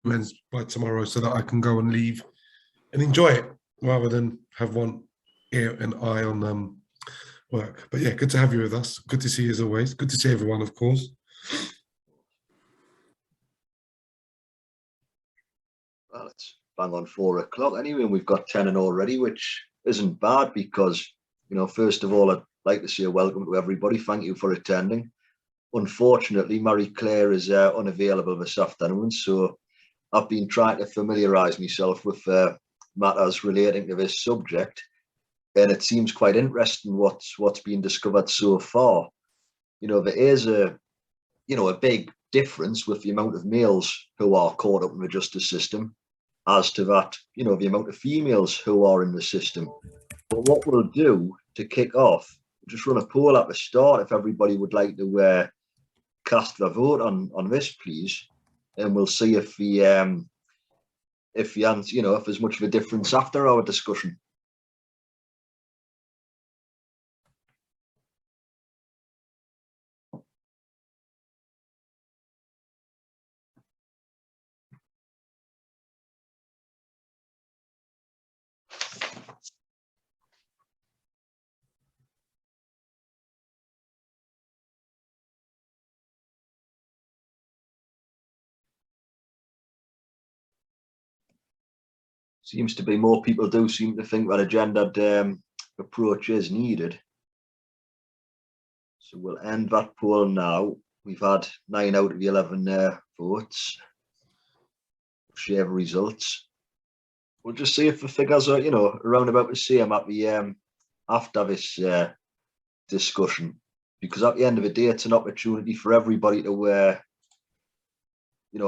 men's by tomorrow so that I can go and leave and enjoy it rather than have one ear and eye on work. But yeah, good to have you with us. Good to see you as always. Good to see everyone, of course. Well, it's bang on 4 o'clock anyway, and we've got 10 in already, which isn't bad because, you know, first of all, I'd like to say welcome to everybody. Thank you for attending. Unfortunately, Marie-Claire is unavailable this afternoon, so I've been trying to familiarise myself with matters relating to this subject, and it seems quite interesting what's been discovered so far. You know, there is a big difference with the amount of males who are caught up in the justice system as to that, you know, the amount of females who are in the system. But what we'll do to kick off, just run a poll at the start if everybody would like to cast their vote on this, please, and we'll see if there's much of a difference after our discussion. Seems to be more people do seem to think that a gendered approach is needed. So we'll end that poll now. We've had 9 out of 11 votes. We'll share the results. We'll just see if the figures are, you know, around about the same at the after this discussion, because at the end of the day, it's an opportunity for everybody to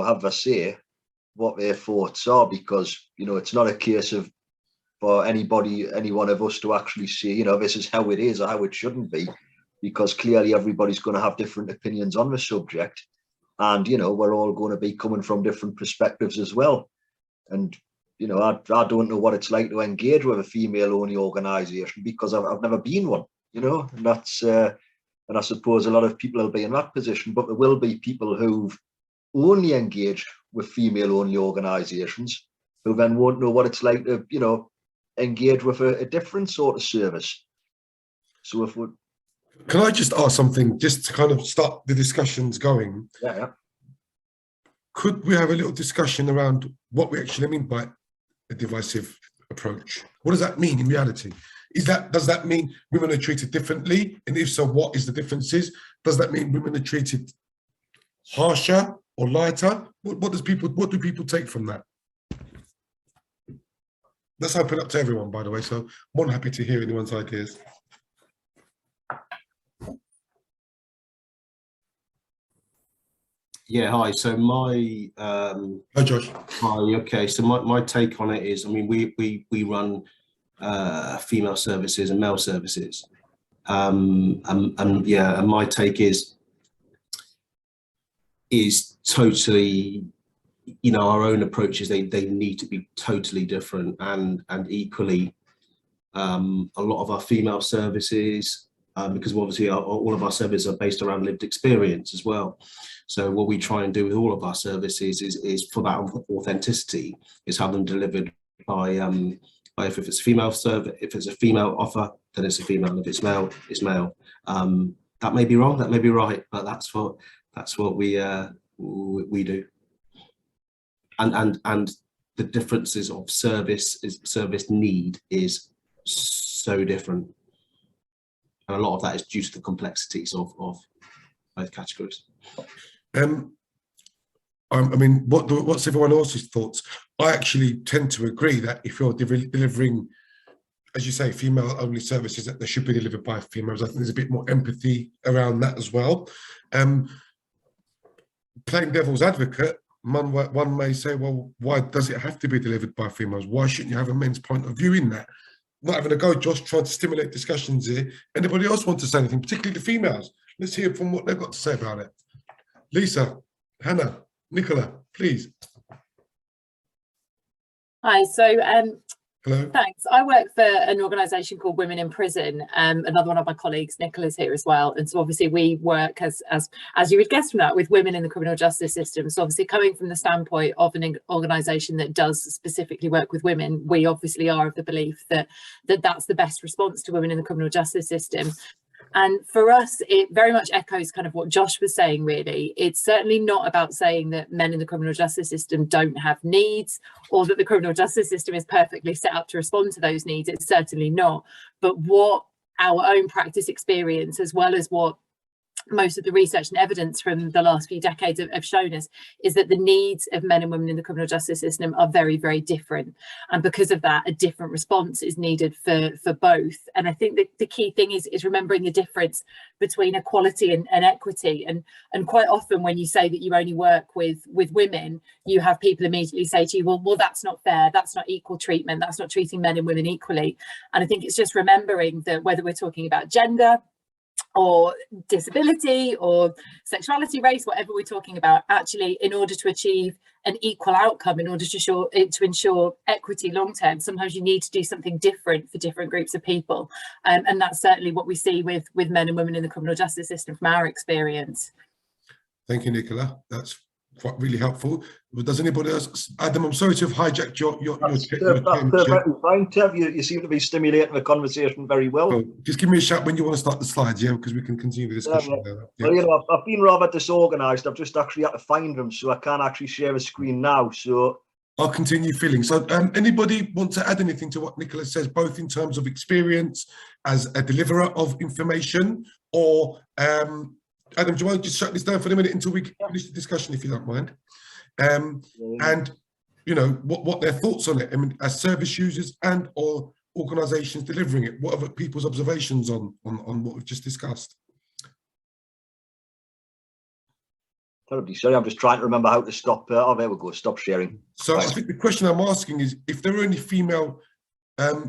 have their say what their thoughts are, because, you know, it's not a case of for any one of us to actually say, you know, this is how it is or how it shouldn't be, because clearly everybody's going to have different opinions on the subject, and, you know, we're all going to be coming from different perspectives as well. And, you know, I don't know what it's like to engage with a female-only organisation, because I've never been one, you know, and that's and I suppose a lot of people will be in that position, but there will be people who've only engaged with female-only organisations who then won't know what it's like to, you know, engage with a different sort of service. So if we can I just ask something just to kind of start the discussions going? Yeah. Could we have a little discussion around what we actually mean by a divisive approach? What does that mean in reality? Does that mean women are treated differently? And if so, what is the differences? Does that mean women are treated harsher or lighter? What do people take from that? Let's open up to everyone, by the way, so more than happy to hear anyone's ideas. Yeah, hi. So my hi, Josh. Hi. Okay. So my take on it is, I mean, we run female services and male services, and my take is totally, you know, our own approaches, they need to be totally different, and equally a lot of our female services, because obviously all of our services are based around lived experience as well. So what we try and do with all of our services is for that authenticity, is have them delivered by if it's a female service, if it's a female offer, then it's a female. If it's male, it's male. That may be wrong, that may be right, but that's what we do. And the differences of service need is so different, and a lot of that is due to the complexities of both categories. I mean, what's everyone else's thoughts? I actually tend to agree that if you're delivering, as you say, female-only services, that they should be delivered by females. I think there's a bit more empathy around that as well. Playing devil's advocate, one may say, well, why does it have to be delivered by females? Why shouldn't you have a men's point of view in that? Not having a go, Josh, trying to stimulate discussions here. Anybody else want to say anything, particularly the females? Let's hear from what they've got to say about it. Lisa, Hannah, Nicola, please. Hi. So Hello. Thanks. I work for an organisation called Women in Prison. Another one of my colleagues, Nicola's here as well. And so obviously we work as you would guess from that, with women in the criminal justice system. So obviously coming from the standpoint of an organisation that does specifically work with women, we obviously are of the belief that that's the best response to women in the criminal justice system. And for us, it very much echoes kind of what Josh was saying, really. It's certainly not about saying that men in the criminal justice system don't have needs, or that the criminal justice system is perfectly set up to respond to those needs. It's certainly not. But what our own practice experience, as well as what most of the research and evidence from the last few decades have shown us, is that the needs of men and women in the criminal justice system are very, very different. And because of that, a different response is needed for both. And I think that the key thing is remembering the difference between equality and equity. And quite often when you say that you only work with women, you have people immediately say to you, well, that's not fair. That's not equal treatment. That's not treating men and women equally. And I think it's just remembering that whether we're talking about gender, or disability, or sexuality, race, whatever we're talking about, actually, in order to achieve an equal outcome, in order to ensure equity long term, sometimes you need to do something different for different groups of people. And that's certainly what we see with men and women in the criminal justice system from our experience. Thank you, Nicola. That's quite really helpful. But does anybody else? Adam, I'm sorry to have hijacked your perfectly fine, Tev. You seem to be stimulating the conversation very well. So just give me a shout when you want to start the slides, yeah, because we can continue the discussion. Yeah. Yeah. Well, you know, I've been rather disorganised. I've just actually had to find them, so I can't actually share a screen now. So I'll continue filling. So anybody want to add anything to what Nicola says, both in terms of experience as a deliverer of information, or Adam, do you want to just shut this down for a minute until we finish the discussion, if you don't mind? And, you know, what their thoughts on it, I mean, as service users and or organisations delivering it, what are people's observations on what we've just discussed? Terribly sorry, I'm just trying to remember how to stop. Oh, there we go, stop sharing. So I think the question I'm asking is, if there are any female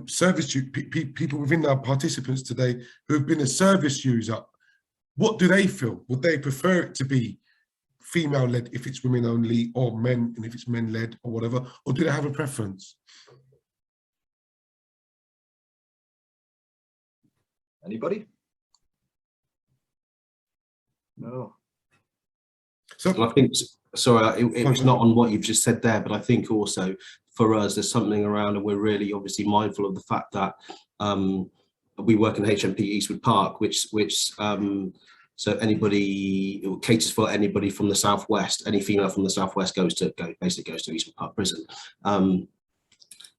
service people within our participants today who have been a service user, what do they feel? Would they prefer it to be female-led if it's women only, or men, and if it's men-led, or whatever? Or do they have a preference? Anybody? No. So I think, sorry, it's not on what you've just said there, but I think also for us, there's something around, and we're really obviously mindful of the fact that we work in HMP Eastwood Park, which so anybody, it caters for anybody from the southwest. Any female from the southwest basically goes to Eastwood Park Prison,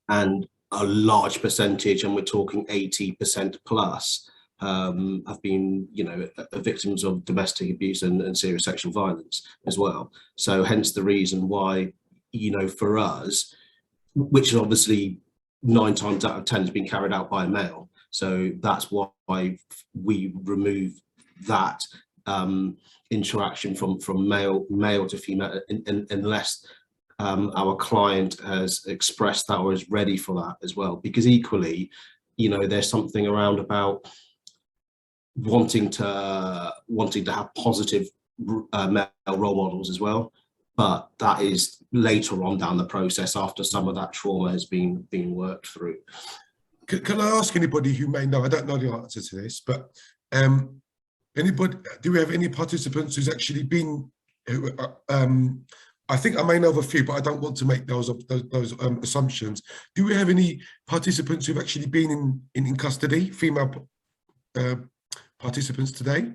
and a large percentage, and we're talking 80% plus, have been, you know, victims of domestic abuse and serious sexual violence as well. So hence the reason why, you know, for us, which is obviously 9 times out of 10 has been carried out by a male. So that's why we remove that interaction from male to female, unless our client has expressed that or is ready for that as well. Because equally, you know, there's something around about wanting to have positive male role models as well. But that is later on down the process, after some of that trauma has been worked through. Can I ask anybody who may know, I don't know the answer to this, but anybody, do we have any participants who's actually been, I think I may know of a few, but I don't want to make those assumptions. Do we have any participants who've actually been in custody, female participants today?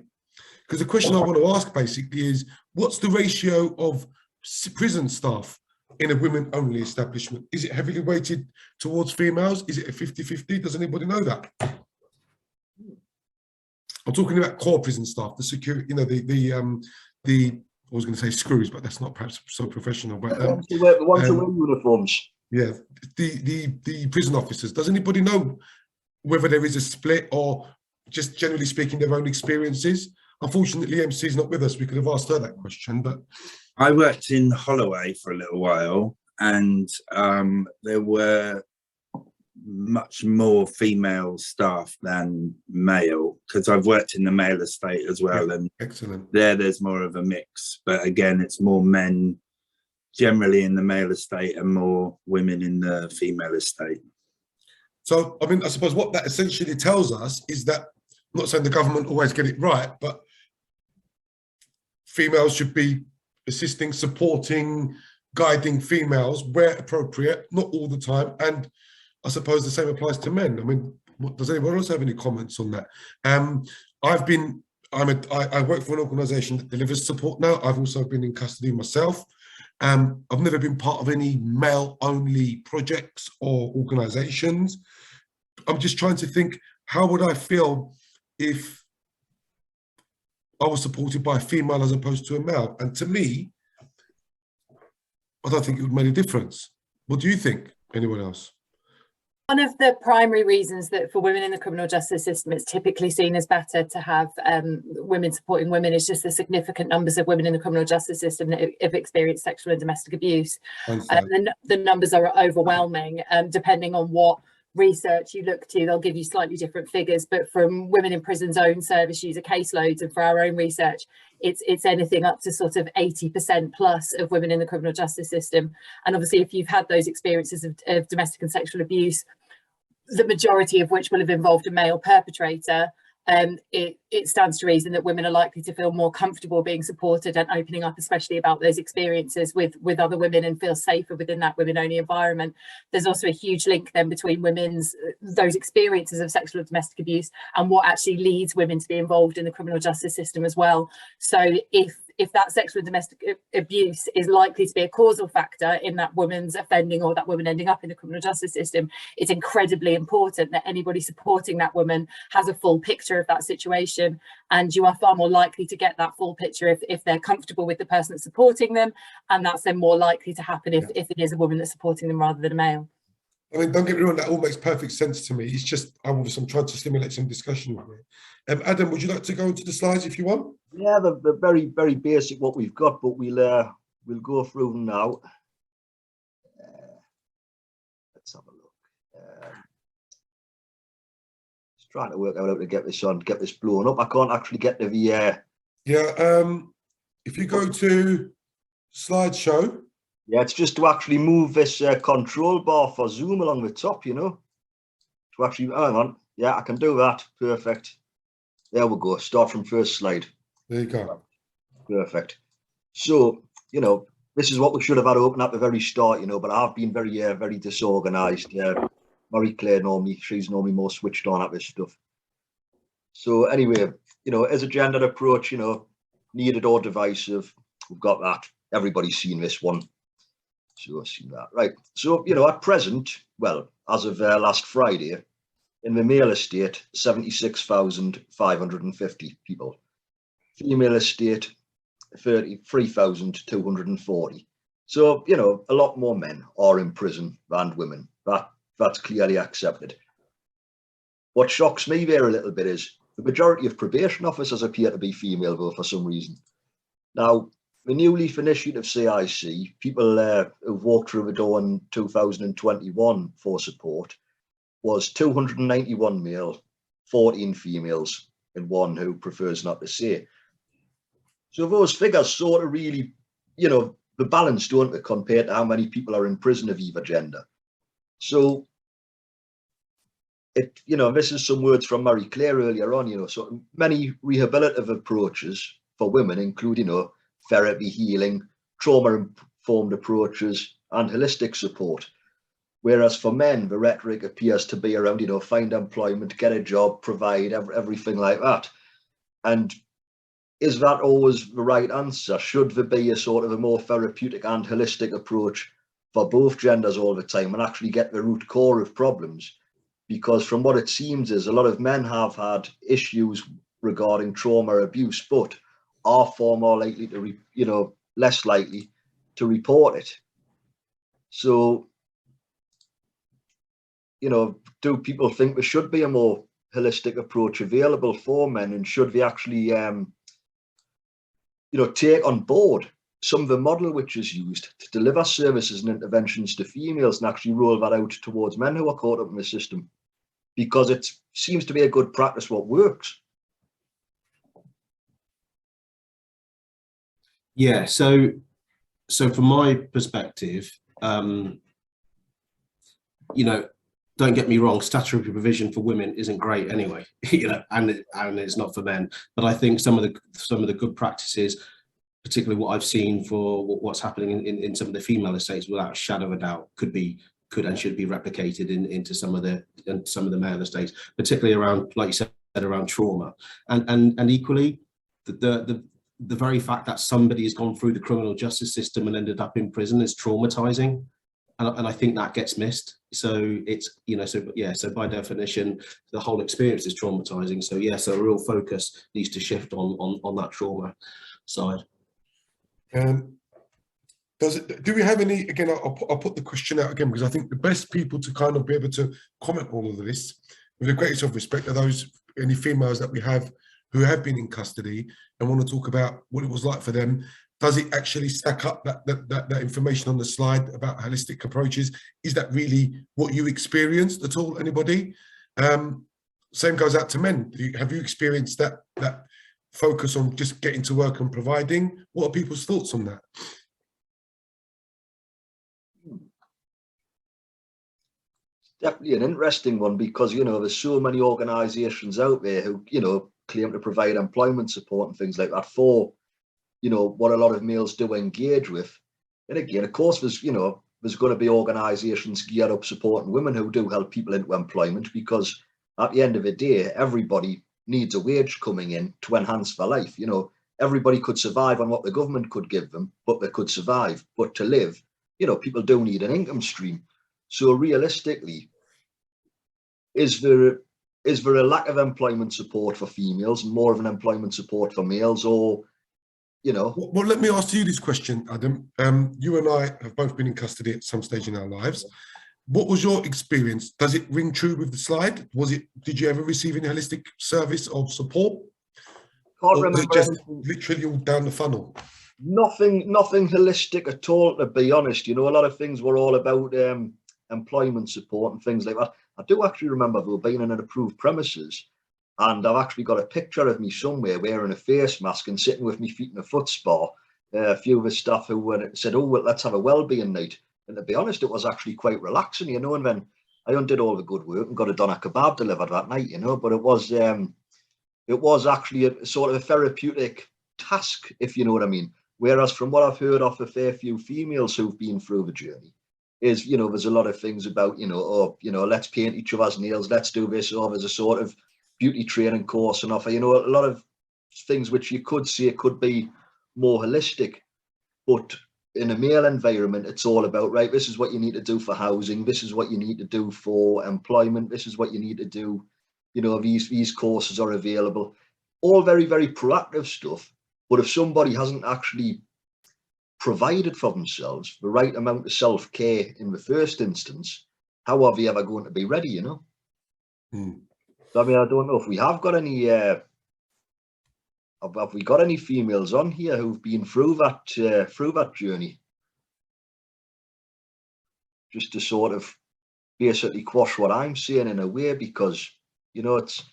Because the question I want to ask basically is, what's the ratio of prison staff in a women-only establishment? Is it heavily weighted towards females? Is it a 50-50? Does anybody know that? I'm talking about core prison staff, the security, you know, the I was going to say screws, but that's not perhaps so professional. But the ones who wear uniforms. Yeah, the prison officers. Does anybody know whether there is a split, or just generally speaking, their own experiences? Unfortunately, MC is not with us. We could have asked her that question, but I worked in Holloway for a little while, and there were much more female staff than male, because I've worked in the male estate as well. Yeah, and excellent. There's more of a mix, but again, it's more men generally in the male estate and more women in the female estate. So, I mean, I suppose what that essentially tells us is that, I'm not saying the government always get it right, but females should be assisting, supporting, guiding females where appropriate, not all the time. And I suppose the same applies to men. I mean, does anyone else have any comments on that? I work for an organisation that delivers support now. I've also been in custody myself. I've never been part of any male-only projects or organisations. I'm just trying to think, how would I feel if I was supported by a female as opposed to a male? And to me, I don't think it would make a difference. What do you think? Anyone else? One of the primary reasons that for women in the criminal justice system, it's typically seen as better to have women supporting women is just the significant numbers of women in the criminal justice system that have experienced sexual and domestic abuse. The numbers are overwhelming, depending on what research you look to, they'll give you slightly different figures, but from Women in Prison's own service user caseloads and for our own research, it's anything up to sort of 80% plus of women in the criminal justice system. And obviously, if you've had those experiences of domestic and sexual abuse, the majority of which will have involved a male perpetrator, it stands to reason that women are likely to feel more comfortable being supported and opening up, especially about those experiences with other women, and feel safer within that women-only environment. There's also a huge link then between those experiences of sexual and domestic abuse and what actually leads women to be involved in the criminal justice system as well. So if that sexual and domestic abuse is likely to be a causal factor in that woman's offending or that woman ending up in the criminal justice system, it's incredibly important that anybody supporting that woman has a full picture of that situation, and you are far more likely to get that full picture if they're comfortable with the person that's supporting them, and that's then more likely to happen if it is a woman that's supporting them rather than a male. I mean, don't get me wrong, that all makes perfect sense to me. It's just, I'm trying to stimulate some discussion here. Adam, would you like to go into the slides if you want? Yeah, the very, very basic what we've got, but we'll go through them now. Let's have a look. Just trying to work out how to get this blown up. I can't actually get to the if you go to slideshow. Yeah, it's just to actually move this control bar for Zoom along the top, you know. To actually, hang on. Yeah, I can do that. Perfect. There we go. Start from first slide. There you go. Perfect. So, you know, this is what we should have had open at the very start, you know, but I have been very, very disorganized. Marie-Claire she's normally more switched on at this stuff. So anyway, you know, as a gendered approach, you know, needed or divisive, we've got that. Everybody's seen this one. So see that, right? So, you know, at present, well, as of last Friday, in the male estate, 76,550 people. Female estate, 33,240. So, you know, a lot more men are in prison than women. That's clearly accepted. What shocks me there a little bit is the majority of probation officers appear to be female, though, for some reason. Now, the New Leaf Initiative CIC, people who've walked through the door in 2021 for support, was 291 male, 14 females, and one who prefers not to say. So those figures sort of really, you know, the balance, don't they, compared to how many people are in prison of either gender. So, you know, this is some words from Marie-Claire earlier on, you know, so many rehabilitative approaches for women include, you know, therapy, healing, trauma-informed approaches, and holistic support. Whereas for men, the rhetoric appears to be around, you know, find employment, get a job, provide, everything like that. And is that always the right answer? Should there be a sort of a more therapeutic and holistic approach for both genders all the time and actually get the root core of problems? Because from what it seems is a lot of men have had issues regarding trauma abuse, but are far more likely to, you know, less likely to report it. So, you know, do people think there should be a more holistic approach available for men, and should they actually, you know, take on board some of the model which is used to deliver services and interventions to females and actually roll that out towards men who are caught up in the system? Because it seems to be a good practice what works. Yeah, so from my perspective, you know, don't get me wrong, statutory provision for women isn't great anyway, you know, and it's not for men. But I think some of the good practices, particularly what I've seen for what's happening in some of the female estates, without a shadow of a doubt, could and should be replicated into some of the male estates, particularly around, like you said, around trauma, and equally the very fact that somebody has gone through the criminal justice system and ended up in prison is traumatizing. And I think that gets missed. So it's, you know, so by definition, the whole experience is traumatizing. So yeah, so a real focus needs to shift on that trauma side. Do we have any, again, I'll put the question out again, because I think the best people to kind of be able to comment on all of this, with the greatest of respect, are those, any females that we have who have been in custody and want to talk about what it was like for them. Does it actually stack up, that information on the slide about holistic approaches? Is that really what you experienced at all, anybody? Same goes out to men. Have you experienced that focus on just getting to work and providing? What are people's thoughts on that? Definitely an interesting one, because, you know, there's so many organisations out there who, you know, claim to provide employment support and things like that for, you know, what a lot of males do engage with. And again, of course, there's going to be organisations geared up supporting women who do help people into employment, because at the end of the day, everybody needs a wage coming in to enhance their life. You know, everybody could survive on what the government could give them, but they could survive. But to live, you know, people do need an income stream. So realistically, is there a lack of employment support for females and more of an employment support for males, or, you know? Well, let me ask you this question, Adam. You and I have both been in custody at some stage in our lives. What was your experience? Does it ring true with the slide? Did you ever receive any holistic service or support? Can't or remember. was it just literally all down the funnel? Nothing holistic at all, to be honest. You know, a lot of things were all about employment support and things like that. I do actually remember though being in an approved premises, and I've actually got a picture of me somewhere wearing a face mask and sitting with my feet in a foot spa. A few of the staff who said, "Oh, well, let's have a well-being night." And to be honest, it was actually quite relaxing, you know. And then I undid all the good work and got a doner kebab delivered that night, you know. But it was actually a sort of a therapeutic task, if you know what I mean. Whereas from what I've heard of a fair few females who've been through the journey, is, you know, there's a lot of things about, you know, oh, you know, let's paint each other's nails, let's do this, or there's a sort of beauty training course and offer, you know, a lot of things which you could say could be more holistic. But in a male environment, it's all about, right, this is what you need to do for housing, this is what you need to do for employment, this is what you need to do, you know, these courses are available. All very, very proactive stuff. But if somebody hasn't actually provided for themselves the right amount of self-care in the first instance, how are they ever going to be ready, you know? So, I mean, I don't know if we have got any have we got any females on here who've been through that journey, just to sort of basically quash what I'm saying in a way, because, you know, it's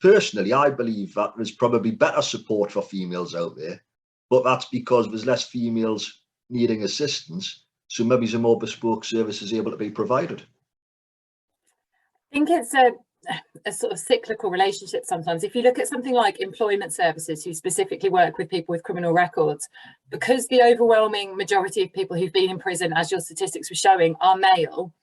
personally, I believe that there's probably better support for females out there, but that's because there's less females needing assistance, so maybe some more bespoke services able to be provided. I think it's a sort of cyclical relationship sometimes. If you look at something like employment services, who specifically work with people with criminal records, because the overwhelming majority of people who've been in prison, as your statistics were showing, are male,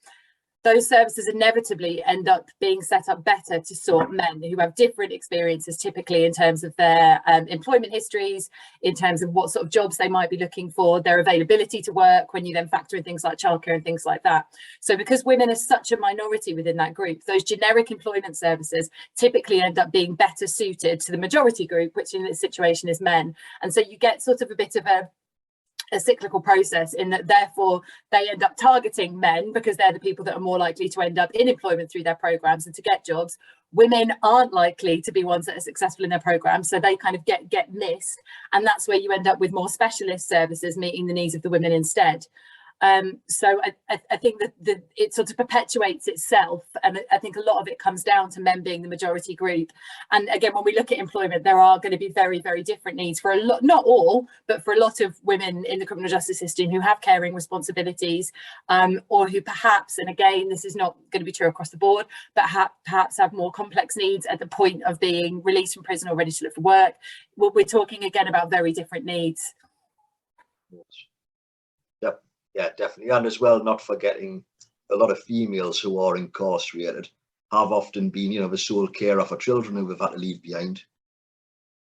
those services inevitably end up being set up better to sort men who have different experiences, typically in terms of their employment histories, in terms of what sort of jobs they might be looking for, their availability to work, when you then factor in things like childcare and things like that. So because women are such a minority within that group, those generic employment services typically end up being better suited to the majority group, which in this situation is men. And so you get sort of a bit of a cyclical process, in that therefore they end up targeting men because they're the people that are more likely to end up in employment through their programs and to get jobs. Women aren't likely to be ones that are successful in their programs, so they kind of get missed, and that's where you end up with more specialist services meeting the needs of the women instead. So I think that it sort of perpetuates itself, and I think a lot of it comes down to men being the majority group. And again, when we look at employment, there are going to be very, very different needs for a lot, not all, but for a lot of women in the criminal justice system who have caring responsibilities, or who perhaps, and again, this is not going to be true across the board, but perhaps have more complex needs at the point of being released from prison or ready to look for work. Well, we're talking again about very different needs. Yep. Yeah, definitely. And as well, not forgetting a lot of females who are incarcerated have often been, you know, the sole carer for children who have had to leave behind.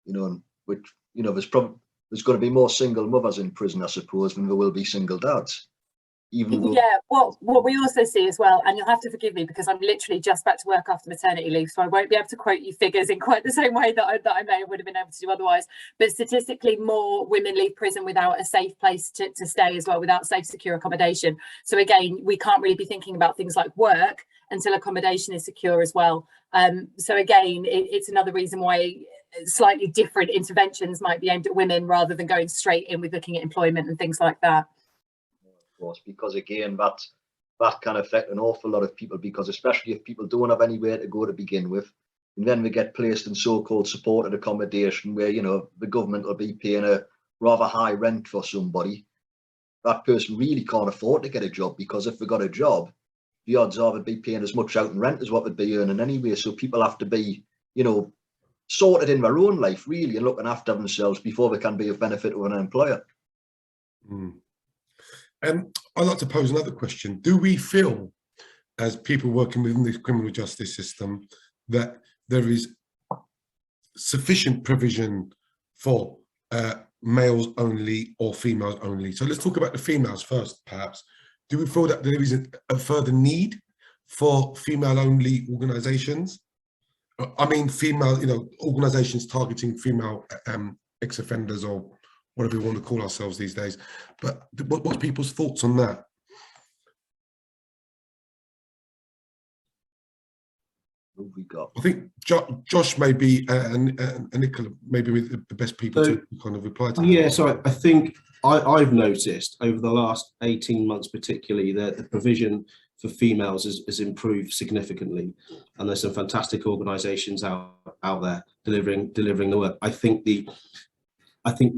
You know, and which, you know, there's going to be more single mothers in prison, I suppose, than there will be single dads. Even though, yeah, what we also see as well, and you'll have to forgive me because I'm literally just back to work after maternity leave, so I won't be able to quote you figures in quite the same way that I would have been able to do otherwise. But statistically, more women leave prison without a safe place to stay as well, without safe, secure accommodation. So again, we can't really be thinking about things like work until accommodation is secure as well. So again, it's another reason why slightly different interventions might be aimed at women rather than going straight in with looking at employment and things like that. Course, because again, that can affect an awful lot of people, because especially if people don't have anywhere to go to begin with, and then they get placed in so-called supported accommodation where, you know, the government will be paying a rather high rent for somebody. That person really can't afford to get a job, because if they got a job, the odds are they'd be paying as much out in rent as what they'd be earning anyway. So people have to be, you know, sorted in their own life really and looking after themselves before they can be of benefit to an employer. I'd like to pose another question. Do we feel, as people working within the criminal justice system, that there is sufficient provision for males only or females only? So let's talk about the females first, perhaps. Do we feel that there is a further need for female only organisations? I mean, female, you know, organisations targeting female ex-offenders or whatever we want to call ourselves these days. But what's people's thoughts on that? Who have we got? I think Josh maybe and Nicola maybe the best people to kind of reply to that. Yeah, so I think I've noticed over the last 18 months particularly that the provision for females has improved significantly, and there's some fantastic organisations out there delivering the work. I think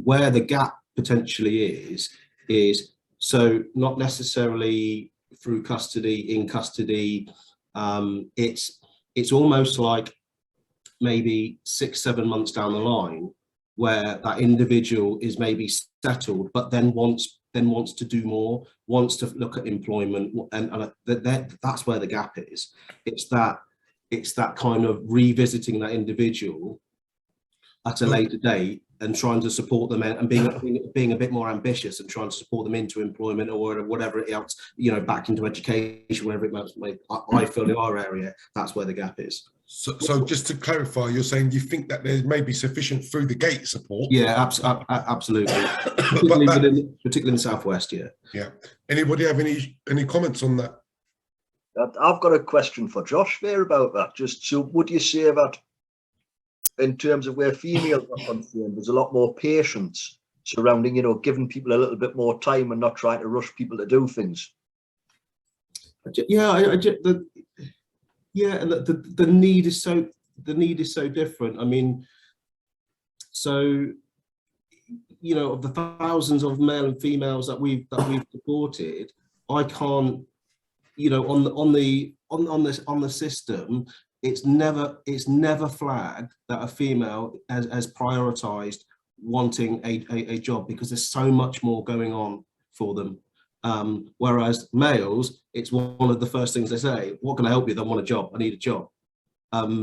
where the gap potentially is so not necessarily through custody, in custody. It's almost like maybe 6-7 months down the line where that individual is maybe settled, but then wants to do more, wants to look at employment, and that's where the gap is. It's that kind of revisiting that individual at a later date and trying to support them and being a bit more ambitious and trying to support them into employment or whatever else, you know, back into education, whatever it might be. I feel in our area, that's where the gap is. So just to clarify, you're saying you think that there may be sufficient through the gate support? Yeah, absolutely. particularly in the southwest. Yeah. Anybody have any comments on that? I've got a question for Josh there about that. Just so, would you say that in terms of where females are concerned, there's a lot more patience surrounding, you know, giving people a little bit more time and not trying to rush people to do things? Yeah, the need is so different. I mean, so, you know, of the thousands of male and females that we've supported, I can't, you know, on the system, it's never flagged that a female has prioritized wanting a job, because there's so much more going on for them. Whereas males, it's one of the first things they say: what can I help you? They want a job. I need a job. But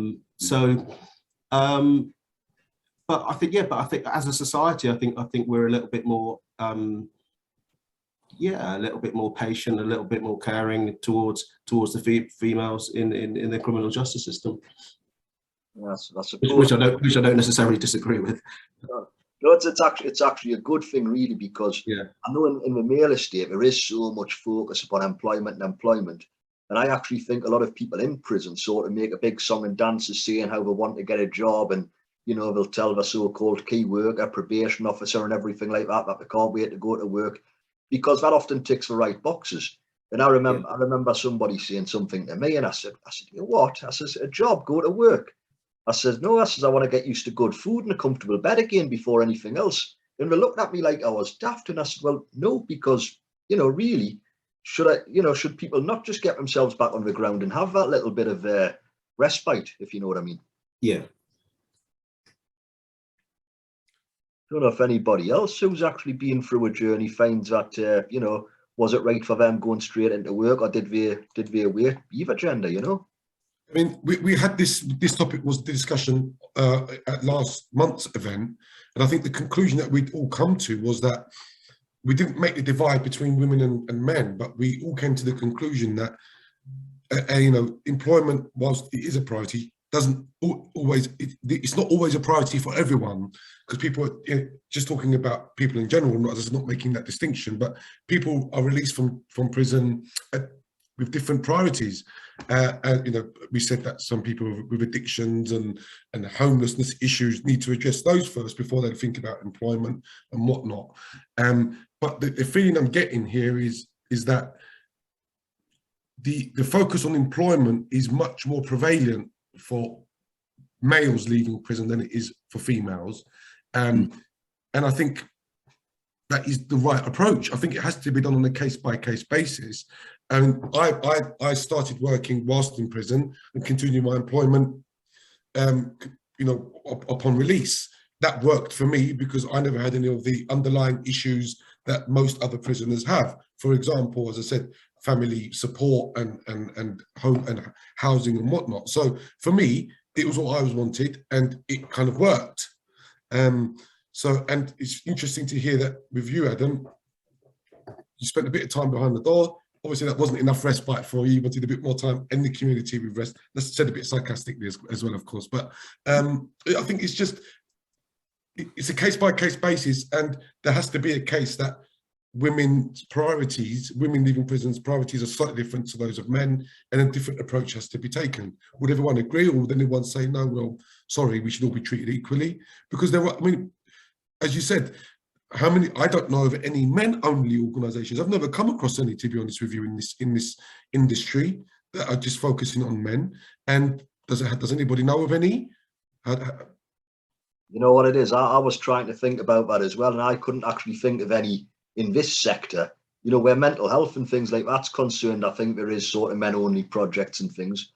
I think as a society, I think we're a little bit more a little bit more patient, a little bit more caring towards the females in the criminal justice system. Yes, that's which I don't necessarily disagree with. No, it's actually a good thing, really, because I know in the male estate there is so much focus upon employment, and I actually think a lot of people in prison sort of make a big song and dances saying how they want to get a job, and you know, they'll tell the so-called key worker, probation officer, and everything like that they can't wait to go to work. because that often ticks the right boxes. And I remember somebody saying something to me, and I said, you know what? I says, a job, go to work. I said, no, I says, I want to get used to good food and a comfortable bed again before anything else. And they looked at me like I was daft, and I said, well, no, because, you know, really, should people not just get themselves back on the ground and have that little bit of respite, if you know what I mean? Yeah. I don't know if anybody else who's actually been through a journey finds that, you know, was it right for them going straight into work, or did they wait either gender, you know? I mean, we had this topic was the discussion at last month's event, and I think the conclusion that we'd all come to was that we didn't make the divide between women and men, but we all came to the conclusion that you know, employment, whilst it is a priority, doesn't always, it's not always a priority for everyone, because people are, you know, just talking about people in general, not making that distinction, but people are released from prison with different priorities. And, you know, we said that some people with addictions and homelessness issues need to address those first before they think about employment and whatnot. But the feeling I'm getting here is that the focus on employment is much more prevalent for males leaving prison than it is for females. And I think that is the right approach. I think it has to be done on a case-by-case basis. And I started working whilst in prison and continued my employment, you know, upon release. That worked for me because I never had any of the underlying issues that most other prisoners have. For example, as I said, family support and home and housing and whatnot. So for me, it was what I was wanted, and it kind of worked. So, and it's interesting to hear that with you, Adam, you spent a bit of time behind the door. Obviously, that wasn't enough respite for you. You wanted a bit more time in the community with rest. That's said a bit sarcastically as well, of course. But I think it's just, it's a case-by-case basis, and there has to be a case that women's priorities, women leaving prisons priorities are slightly different to those of men, and a different approach has to be taken. Would everyone agree, or would anyone say, no, well, sorry, we should all be treated equally? Because there are, I mean, as you said, how many, I don't know of any men-only organisations. I've never come across any, to be honest with you, in this industry that are just focusing on men. And does anybody know of any? You know what it is? I was trying to think about that as well, and I couldn't actually think of any in this sector. You know, where mental health and things like that's concerned, I think there is sort of men-only projects and things.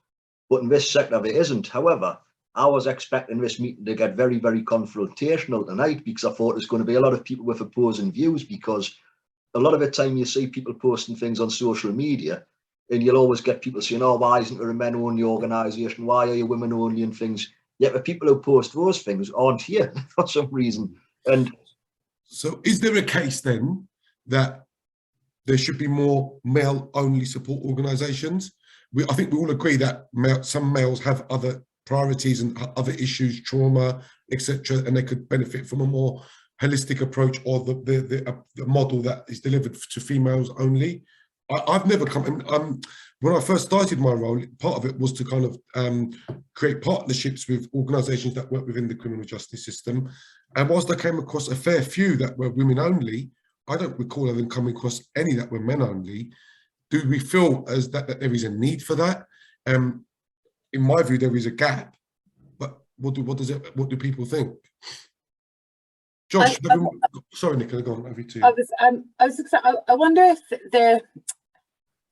But in this sector, there isn't. However, I was expecting this meeting to get very, very confrontational tonight, because I thought there's going to be a lot of people with opposing views, because a lot of the time you see people posting things on social media and you'll always get people saying, oh, why isn't there a men-only organisation? Why are you women-only and things? Yet the people who post those things aren't here for some reason. And so is there a case then that there should be more male-only support organisations? I think we all agree that some males have other priorities and other issues, trauma, etc., and they could benefit from a more holistic approach, or the model that is delivered to females only. I've never come, when I first started my role, part of it was to kind of create partnerships with organisations that work within the criminal justice system. And whilst I came across a fair few that were women only, I don't recall having come across any that were men only. Do we feel as that there is a need for that? In my view, there is a gap, but what do people think? Josh, sorry, Nicola, go on, over to you. I wonder if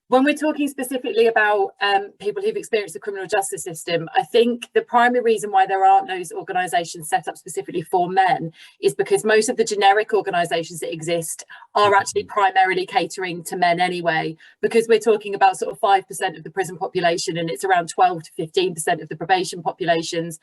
when we're talking specifically about people who've experienced the criminal justice system, I think the primary reason why there aren't those organisations set up specifically for men is because most of the generic organisations that exist are actually primarily catering to men anyway, because we're talking about sort of 5% of the prison population, and it's around 12 to 15% of the probation populations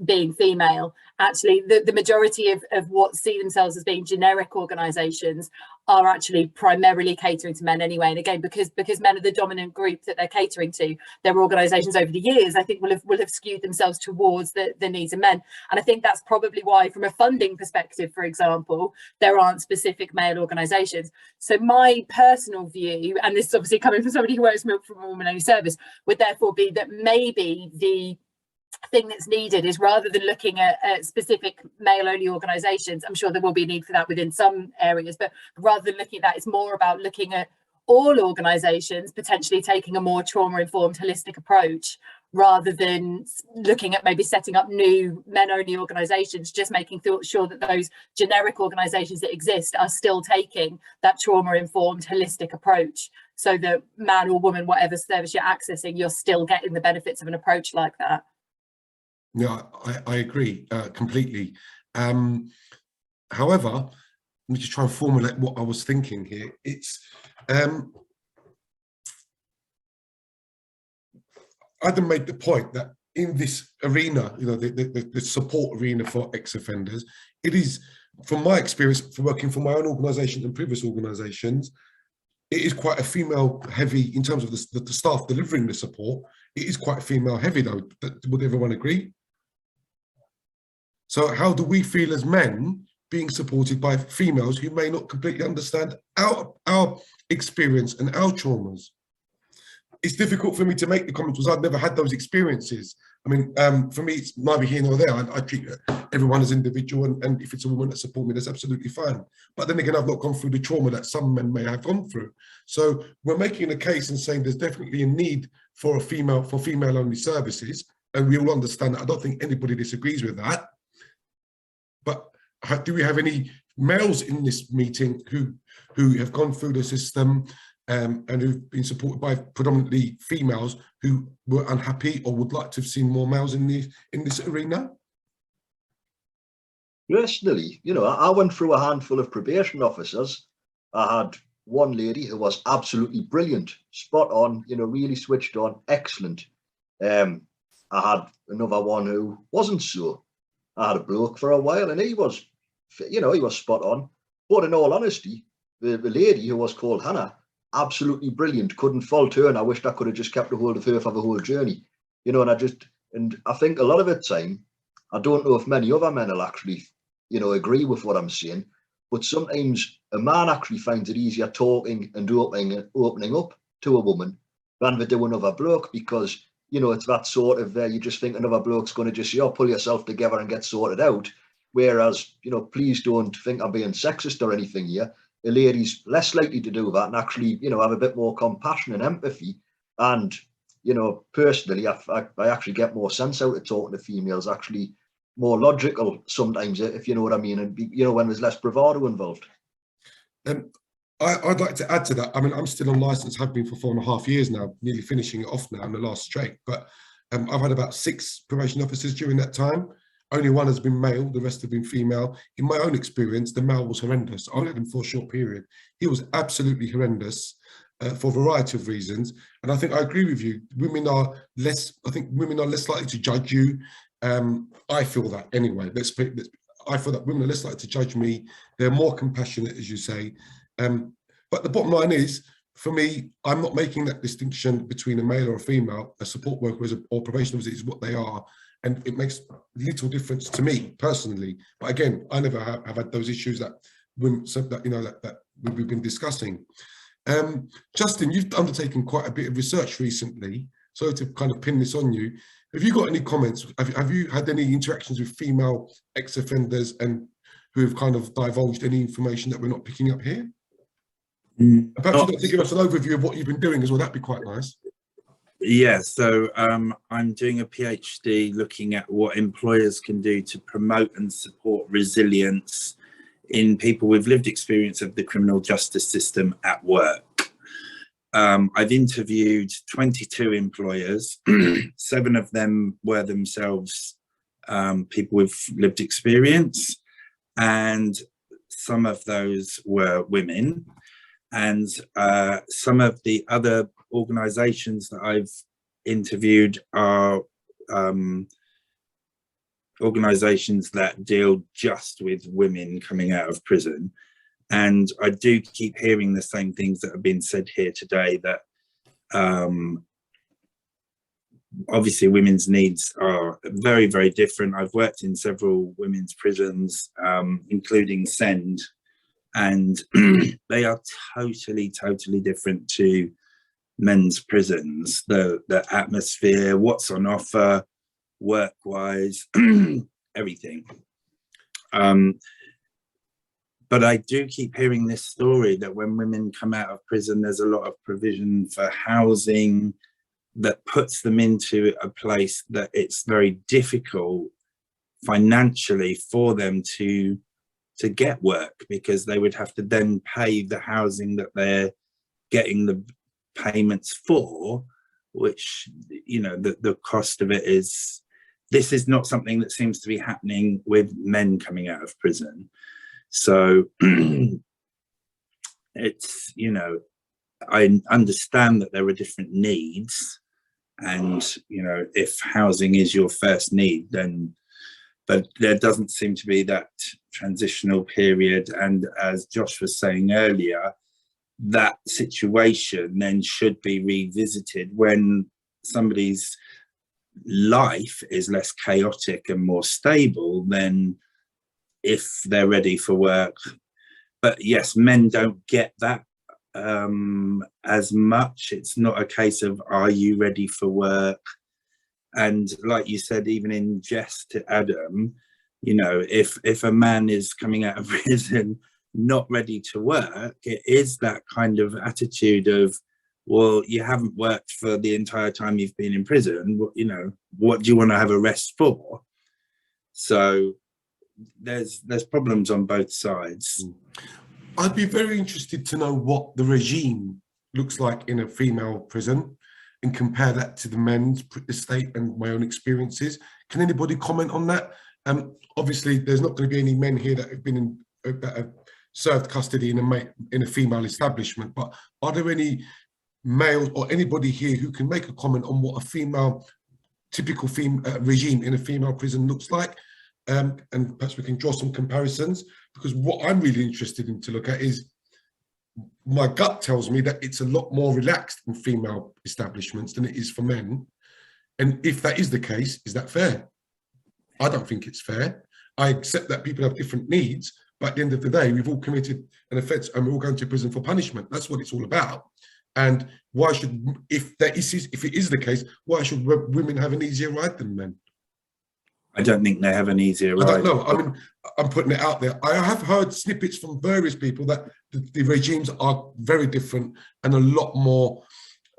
being female. Actually, the majority of what see themselves as being generic organisations are actually primarily catering to men anyway. And again, because men are the dominant group that they're catering to, their organisations over the years, I think, will have skewed themselves towards the needs of men. And I think that's probably why, from a funding perspective, for example, there aren't specific male organisations. So my personal view, and this is obviously coming from somebody who works from a women-only service, would therefore be that maybe thing that's needed is, rather than looking at specific male-only organisations, I'm sure there will be a need for that within some areas, but rather than looking at that, it's more about looking at all organisations potentially taking a more trauma-informed, holistic approach, rather than looking at maybe setting up new men-only organisations, just making sure that those generic organisations that exist are still taking that trauma-informed, holistic approach, so that man or woman, whatever service you're accessing, you're still getting the benefits of an approach like that. Yeah, I agree completely. However, let me just try and formulate what I was thinking here. It's Adam made the point that in this arena, you know, the support arena for ex-offenders, it is, from my experience for working for my own organisations and previous organisations, it is quite a female heavy in terms of the staff delivering the support. It is quite female heavy though. Would everyone agree? So how do we feel as men being supported by females who may not completely understand our experience and our traumas? It's difficult for me to make the comments because I've never had those experiences. I mean, for me, it's neither here nor there. I treat everyone as individual, and if it's a woman that supports me, that's absolutely fine. But then again, I've not gone through the trauma that some men may have gone through. So we're making a case and saying there's definitely a need for female-only services, and we all understand that. I don't think anybody disagrees with that. But do we have any males in this meeting who have gone through the system and who've been supported by predominantly females who were unhappy or would like to have seen more males in this arena? Personally, you know, I went through a handful of probation officers. I had one lady who was absolutely brilliant, spot on, you know, really switched on, excellent. I had another one who wasn't so. I had a bloke for a while and he was, you know, he was spot on. But in all honesty, the lady who was called Hannah, absolutely brilliant, couldn't fault her, and I wished I could have just kept a hold of her for the whole journey, you know. And I think a lot of the time, I don't know if many other men will actually, you know, agree with what I'm saying, but sometimes a man actually finds it easier talking and opening up to a woman than they do another bloke, because, you know, it's that sort of you just think another bloke's going to just say, oh, pull yourself together and get sorted out, whereas, you know, please don't think I'm being sexist or anything here. A lady's less likely to do that and actually, you know, have a bit more compassion and empathy. And, you know, personally, I actually get more sense out of talking to females, actually more logical sometimes, if you know what I mean, and, you know, when there's less bravado involved. I'd like to add to that. I mean, I'm still on licence, have been for 4.5 years now, nearly finishing it off now in the last straight. But I've had about 6 probation officers during that time. Only one has been male, the rest have been female. In my own experience, the male was horrendous. I only had him for a short period. He was absolutely horrendous for a variety of reasons. And I think I agree with you. Women are less likely to judge you. I feel that anyway. I feel that women are less likely to judge me. They're more compassionate, as you say. But the bottom line is, for me, I'm not making that distinction between a male or a female. A support worker or probation officer is what they are. And it makes little difference to me personally. But again, I never have had those issues that we've been discussing. Justin, you've undertaken quite a bit of research recently. So to kind of pin this on you, have you got any comments? Have you had any interactions with female ex-offenders and who have kind of divulged any information that we're not picking up here? Perhaps you'd like to give us an overview of what you've been doing as well. That'd be quite nice. Yeah, so I'm doing a PhD looking at what employers can do to promote and support resilience in people with lived experience of the criminal justice system at work. I've interviewed 22 employers. 7 of them were themselves people with lived experience, and some of those were women. And some of the other organizations that I've interviewed are organizations that deal just with women coming out of prison. And I do keep hearing the same things that have been said here today, that obviously women's needs are very, very different. I've worked in several women's prisons, including Send, and they are totally, totally different to men's prisons. The atmosphere, what's on offer, work-wise, everything. But I do keep hearing this story that when women come out of prison, there's a lot of provision for housing that puts them into a place that it's very difficult financially for them to get work, because they would have to then pay the housing that they're getting the payments for, which, you know, the cost of it is, this is not something that seems to be happening with men coming out of prison. So it's, you know, I understand that there are different needs, and, you know, if housing is your first need, then, but there doesn't seem to be that transitional period. And as Josh was saying earlier, that situation then should be revisited when somebody's life is less chaotic and more stable than if they're ready for work. But yes, men don't get that as much. It's not a case of, are you ready for work? And like you said, even in jest to Adam, you know, if a man is coming out of prison not ready to work, it is that kind of attitude of, well, you haven't worked for the entire time you've been in prison, you know, what do you want to have a rest for? So there's problems on both sides. I'd be very interested to know what the regime looks like in a female prison and compare that to the men's estate and my own experiences. Can anybody comment on that? Obviously, there's not going to be any men here that have been in, that have served custody in a female establishment, but are there any males or anybody here who can make a comment on what a typical regime in a female prison looks like? And perhaps we can draw some comparisons, because what I'm really interested in to look at is, my gut tells me that it's a lot more relaxed in female establishments than it is for men. And if that is the case, is that fair? I don't think it's fair. I accept that people have different needs, but at the end of the day, we've all committed an offence and we're all going to prison for punishment. That's what it's all about. And why should, if it is the case, why should women have an easier ride than men? I don't think they have an easier ride. I don't know. I mean, I'm putting it out there. I have heard snippets from various people that the regimes are very different and a lot more,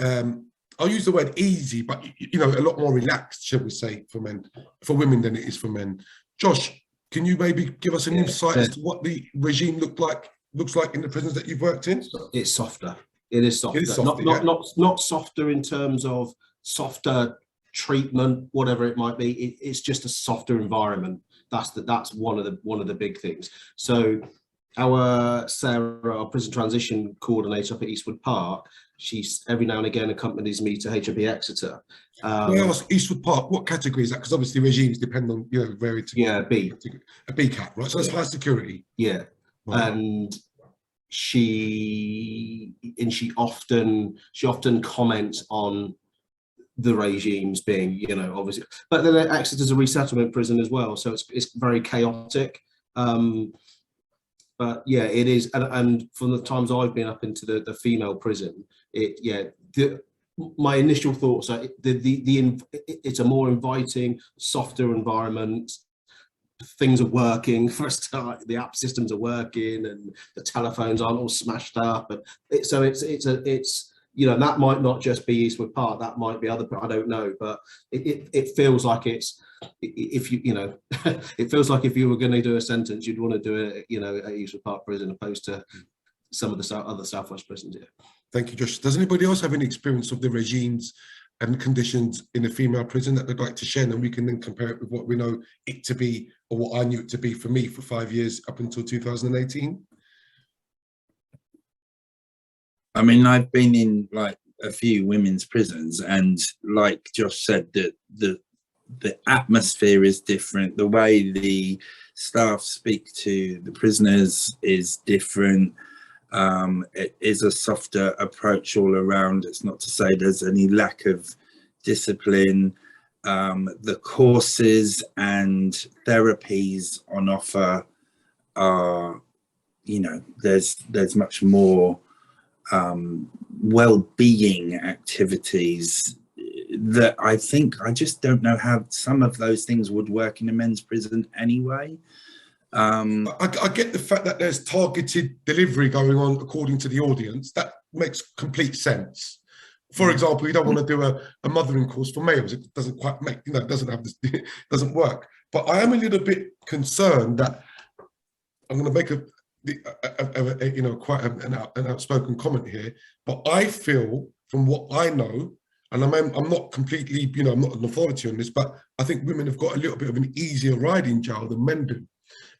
I'll use the word easy, but, you know, a lot more relaxed, shall we say, for women than it is for men. Josh, can you maybe give us an insight as to what the regime looks like in the prisons that you've worked in? It's softer. It is softer. It is softer, not softer in terms of softer treatment, whatever it might be. It's just a softer environment. That's one of the big things. So our Sarah, our prison transition coordinator up at Eastwood Park, she's every now and again accompanies me to HMP Exeter. Can I ask, Eastwood Park, what category is that? Because obviously regimes depend on, you know, various. Yeah, B. A B cat, right? So that's high security. Yeah. Wow. And she often comments on the regimes being, you know, obviously, but then Exeter's a resettlement prison as well, so it's very chaotic. But yeah, it is, and from the times I've been up into the female prison, my initial thoughts are it's a more inviting, softer environment. Things are working for a start. The app systems are working, and the telephones aren't all smashed up. And it's you know, that might not just be Eastwood Park. That might be other. I don't know, but it feels like it's, if you know, it feels like if you were going to do a sentence, you'd want to do it, you know, at Eastwood Park Prison, opposed to some of the other Southwest prisons. Yeah. Thank you, Josh. Does anybody else have any experience of the regimes and conditions in a female prison that they'd like to share, and then we can then compare it with what we know it to be, or what I knew it to be for me for 5 years up until 2018? I mean, I've been in like a few women's prisons, and like Josh said, that the atmosphere is different. The way the staff speak to the prisoners is different. It is a softer approach all around. It's not to say there's any lack of discipline. The courses and therapies on offer are, you know, there's much more well-being activities that I think I just don't know how some of those things would work in a men's prison anyway. I get the fact that there's targeted delivery going on according to the audience. That makes complete sense. For example, you don't want to do a mothering course for males. It doesn't quite make, you know, it doesn't have this, it doesn't work. But I am a little bit concerned that I'm going to make you know, quite an outspoken comment here. But I feel, from what I know, and I'm not completely, you know, I'm not an authority on this, but I think women have got a little bit of an easier ride in jail than men do.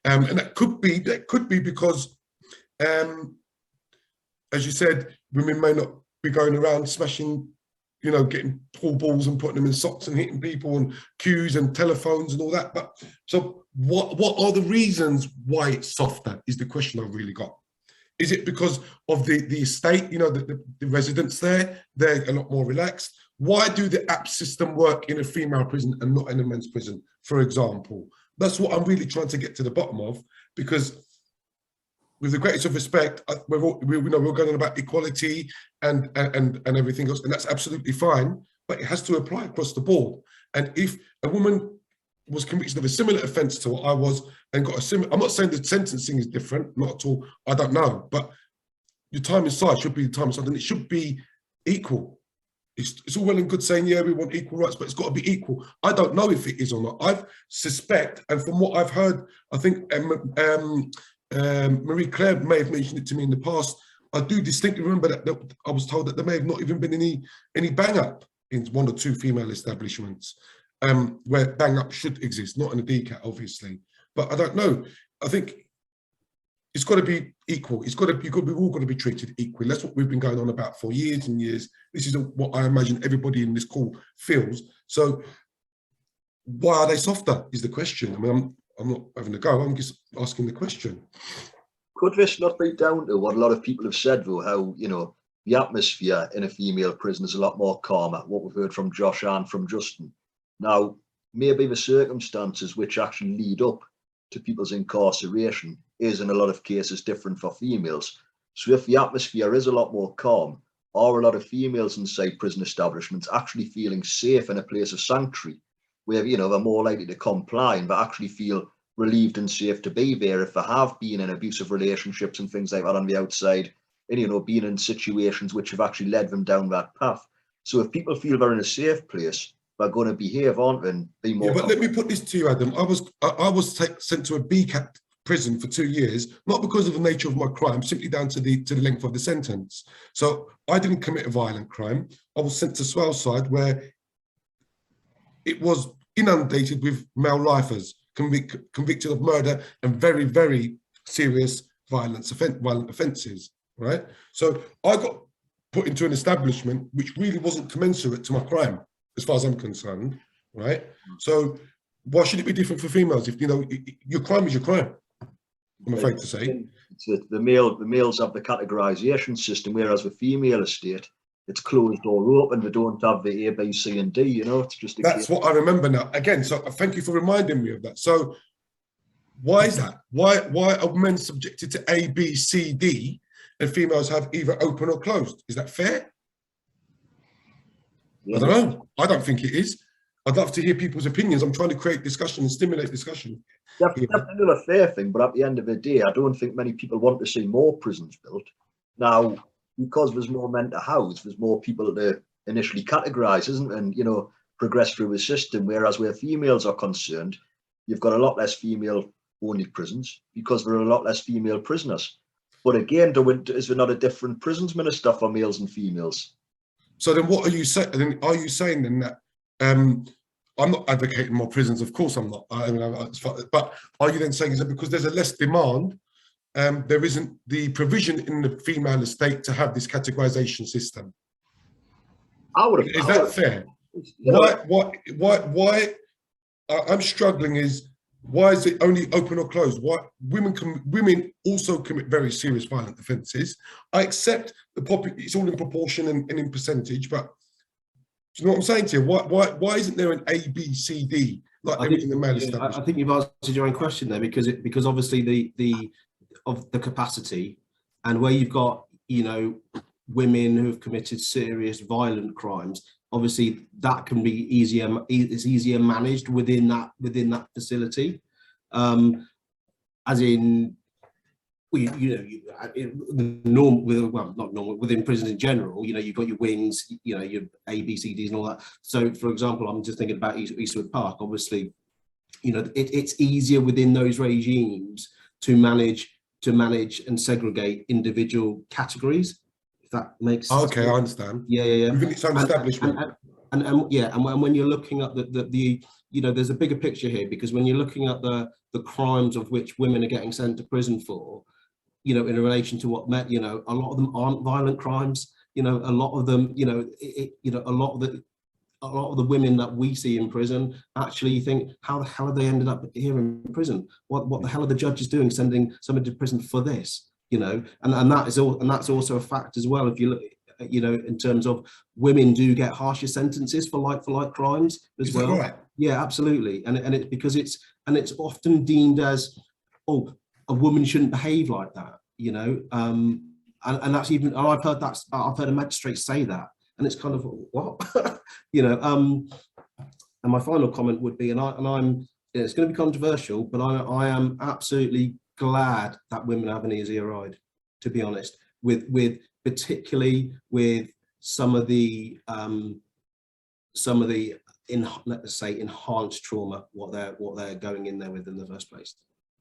And that could be because, as you said, women may not be going around smashing, you know, getting pool balls and putting them in socks and hitting people and queues and telephones and all that. But so what are the reasons why it's softer is the question I've really got. Is it because of the estate, you know, the residents there, they're a lot more relaxed? Why do the app system work in a female prison and not in a men's prison, for example? That's what I'm really trying to get to the bottom of, because with the greatest of respect, we're going on about equality and everything else, and that's absolutely fine, but it has to apply across the board. And if a woman was convicted of a similar offence to what I was and got a similar, I'm not saying the sentencing is different, not at all, I don't know, but your time inside should be the time inside, and it should be equal. It's all well and good saying, yeah, we want equal rights, but it's got to be equal. I don't know if it is or not. I suspect, and from what I've heard, I think Marie Claire may have mentioned it to me in the past. I do distinctly remember that I was told that there may have not even been any bang up in one or two female establishments where bang up should exist, not in a DCAT, obviously. But I don't know. I think it's got to be equal. We've all got to be treated equally. That's what we've been going on about for years and years. This is what I imagine everybody in this call feels. So why are they softer is the question. I mean, I'm not having a go, I'm just asking the question. Could this not be down to what a lot of people have said, though, how, you know, the atmosphere in a female prison is a lot more calmer, what we've heard from Josh and from Justin. Now, maybe the circumstances which actually lead up to people's incarceration is in a lot of cases different for females. So if the atmosphere is a lot more calm, are a lot of females inside prison establishments actually feeling safe in a place of sanctuary, where, you know, they're more likely to comply and they actually feel relieved and safe to be there if they have been in abusive relationships and things like that on the outside, and, you know, being in situations which have actually led them down that path. So if people feel they're in a safe place, they're going to behave, aren't they, and be more. Yeah, but let me put this to you, Adam. I was sent to a BCAT prison for 2 years, not because of the nature of my crime, simply down to the length of the sentence. So I didn't commit a violent crime. I was sent to Swaleside, where it was inundated with male lifers convicted of murder and very, very serious violent offences, right? So I got put into an establishment which really wasn't commensurate to my crime, as far as I'm concerned, right? So why should it be different for females? If, you know, your crime is your crime, I'm afraid to say. The males have the categorisation system, whereas the female estate, it's closed or open. They don't have the A, B, C, and D. You know, it's just that's what I remember now. Again, so thank you for reminding me of that. So why is that? Why are men subjected to A, B, C, D, and females have either open or closed? Is that fair? Yeah. I don't know. I don't think it is. I'd love to hear people's opinions. I'm trying to create discussion and stimulate discussion. That's definitely a fair thing, but at the end of the day, I don't think many people want to see more prisons built. Now, because there's more men to house, there's more people to initially categorise, isn't it? And, you know, progress through the system. Whereas where females are concerned, you've got a lot less female-only prisons because there are a lot less female prisoners. But again, is there not a different prisons minister for males and females? So then what are you saying? Are you saying then that I'm not advocating more prisons? Of course I'm not. But are you then saying is that because there's a less demand, there isn't the provision in the female estate to have this categorisation system? Is that fair? Why I'm struggling is, why is it only open or closed? Why women also commit very serious violent offences? I accept it's all in proportion and in percentage, but do you know what I'm saying to you? Why isn't there an A, B, C, D like there is in the male establishment? I think you've answered your own question there, because obviously the capacity, and where you've got, you know, women who have committed serious violent crimes, obviously that can be it's easier managed within that facility. As in, not normal, within prisons in general, you've got your wings, your A, B, C, Ds and all that. So for example, I'm just thinking about Eastwood Park, obviously, it's easier within those regimes to manage and segregate individual categories, if that makes sense. Okay, I understand. Yeah. Within its own establishment. And when you're looking at the there's a bigger picture here, because when you're looking at the crimes of which women are getting sent to prison for, in relation to what a lot of them aren't violent crimes. A lot of them, a lot of the women that we see in prison, actually you think, how the hell have they ended up here in prison? What the hell are the judges doing, sending somebody to prison for this? And that's also a fact as well. If you look, in terms of women do get harsher sentences for like crimes as well. Right? Yeah, absolutely. And it's because it's often deemed as, oh, a woman shouldn't behave like that, and that's even, and I've heard a magistrate say that, and it's kind of what, and my final comment would be, I'm it's going to be controversial, but I am absolutely glad that women have an easier ride, to be honest, with particularly with some of the let's say enhanced trauma, what they're going in there with in the first place.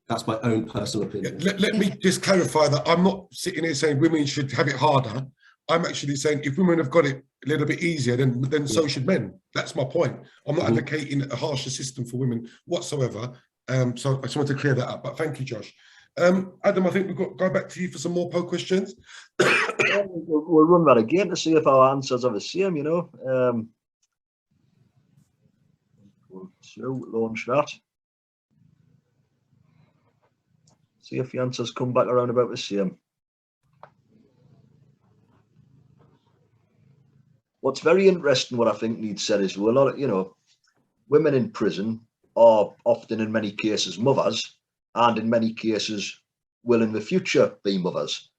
That's my own personal opinion. Let me just clarify that I'm not sitting here saying women should have it harder. I'm actually saying if women have got it a little bit easier, then so should men. That's my point. I'm not advocating a harsher system for women whatsoever. So I just want to clear that up. But thank you, Josh. Adam, I think we've got to go back to you for some more poll questions. We'll run that again to see if our answers are the same, So launch that. See if the answers come back around about the same. What's very interesting, what I think needs said is, well, a lot of, women in prison are often in many cases mothers, and in many cases will in the future be mothers.